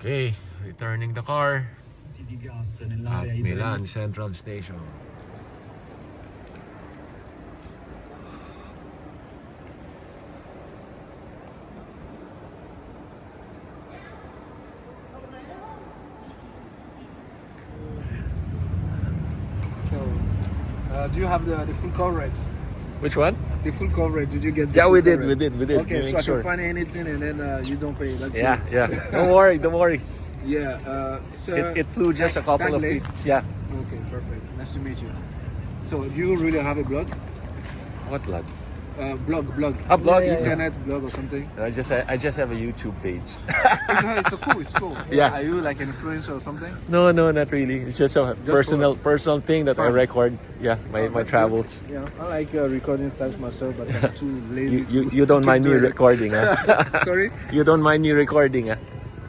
Okay, returning the car at Milan Central Station. So, do you have the full coverage? Which one? The full coverage, did you get the Yeah, full we did. coverage? Okay, Make so I sure. can find anything and then you don't pay. That's Yeah, good. yeah. Don't worry. Yeah, so... It flew just a couple of feet. Yeah. Okay, perfect. Nice to meet you. So, do you really have a blog? What lad? Blog. A blog? Yeah. Internet blog or something? I just have a YouTube page. It's cool. Yeah. Are you like an influencer or something? No, not really. It's just a personal thing that I Fun. record. Yeah, my That's travels. good. Yeah, I like recording stuff myself, but I'm too lazy. You don't to mind me keep doing it. recording, huh? Sorry? You don't mind me recording, huh?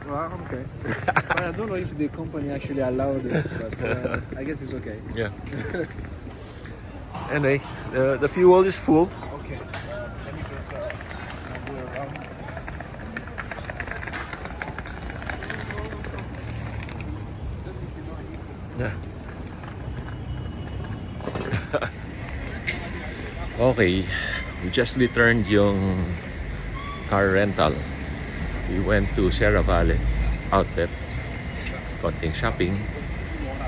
Well, okay. But I don't know if the company actually allowed this, but I guess it's okay. Yeah. Anyway, the fuel is full. Okay. Let me just go around. Just if you know anything. Yeah. Okay, we just returned yung car rental. We went to Sierra Valley outlet, konting shopping,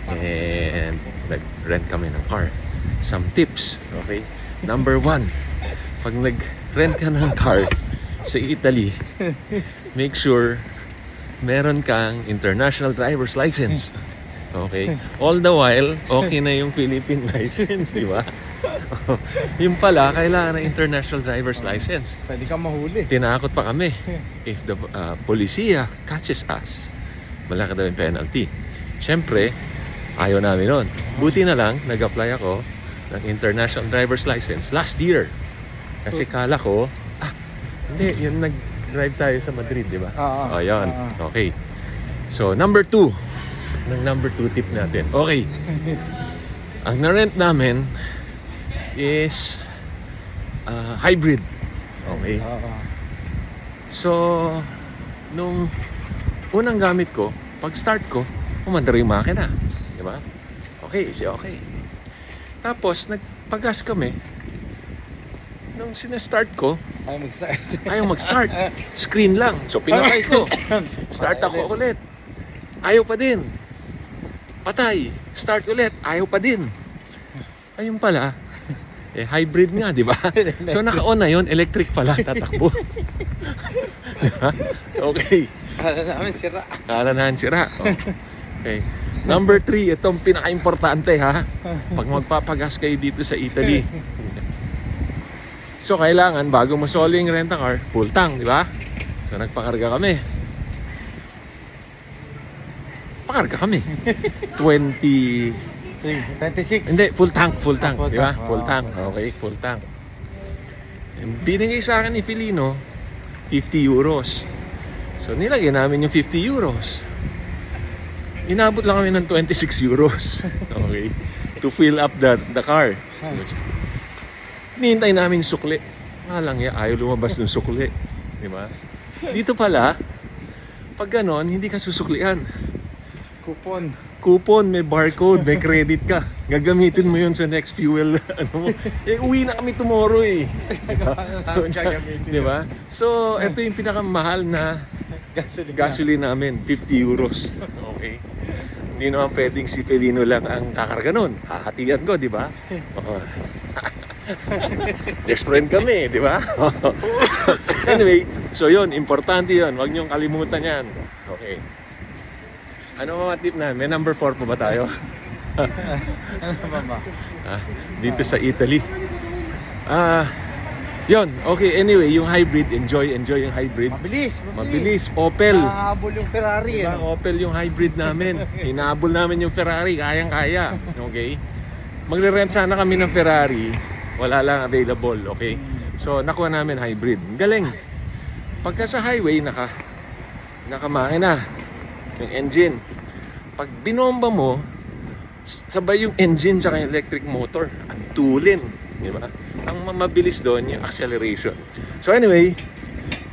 and nag-rent kami ng car. Some tips, okay? Number 1, pag nag-rent ka ng car sa Italy, make sure meron kang international driver's license. Okay? All the while, okay na yung Philippine license, di ba? Yung pala, kailangan ng international driver's license. Pwede kang mahuli. Tinakot pa kami. If the polisiya catches us, malaki daw yung penalty. Siyempre, ayaw namin nun. Buti na lang, nag-apply ako ng international driver's license last year. Kasi kala ko, hindi, yung nag-drive tayo sa Madrid, di ba? O, yun. Okay. So, number 2 tip natin. Okay. Ang na-rent namin is hybrid. Okay. So, nung unang gamit ko, pag start ko, umandar yung makina. Di ba? Okay. Tapos, nagpagas kami. Nung sinastart ko, ayaw mag-start. Screen lang. So, pinatay ko. Start ako ulit. Ayaw pa din. Patay. Start ulit. Ayaw pa din. Ayun pala. Hybrid nga, di ba? So, naka-on na yun. Electric pala. Tatakbo. Diba? Okay. Kala namin sira. Oh. Okay. Number 3, itong pinaka-importante, ha? Pag magpapagas kayo dito sa Italy. So, kailangan, bago mo soling rent-a-car, full tank, di ba? So, nagpakarga kami. Pakarga kami. 26. Hindi, full tank, di ba? Full tank. Okay, full tank. Binigay sa akin ni Filino, 50 euros. So, nilagay namin yung 50 euros. Inabot lang kami ng 26 euros. Okay. To fill up the car. Hinihintay namin yung sukli. Lang ayaw lumabas ng sukli. Di ba? Dito pala, pag ganon, hindi ka susuklian. Coupon, may barcode, may credit ka. Gagamitin mo yun sa next fuel. Uwi na kami tomorrow eh. Di ba? So, ito yung pinakamahal na gasoline namin, 50 euros. Okay. Hindi naman pwedeng si Felino lang ang kakarga nun. Hahatian ko, di ba? Best friend kami, di ba? Anyway, so yun, importante yun. Huwag niyong kalimutan yan. Okay. Ano mga tip na? May number 4 pa ba tayo? Dito sa Italy. Yun, okay, anyway, yung hybrid, enjoy yung hybrid. Mabilis, Opel. Nahabol yung Ferrari. Diba? Opel yung hybrid namin. Hinahabol namin yung Ferrari, kayang-kaya. Okay? Magre-rent sana kami ng Ferrari, wala lang available, okay? So, nakuha namin hybrid. Galing. Pagka sa highway, nakamakina yung engine. Pag binomba mo, sabay yung engine tsaka yung electric motor. Ang tulin. Di ba? Ang mabilis doon yung acceleration. So anyway,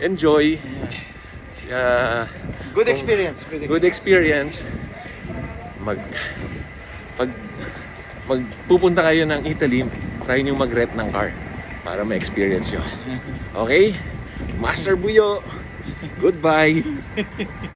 enjoy. Good kung- experience. Good experience. Pag magpupunta kayo ng Italy, try nyo mag-rent ng car para ma-experience nyo. Okay? Master Buyo, goodbye!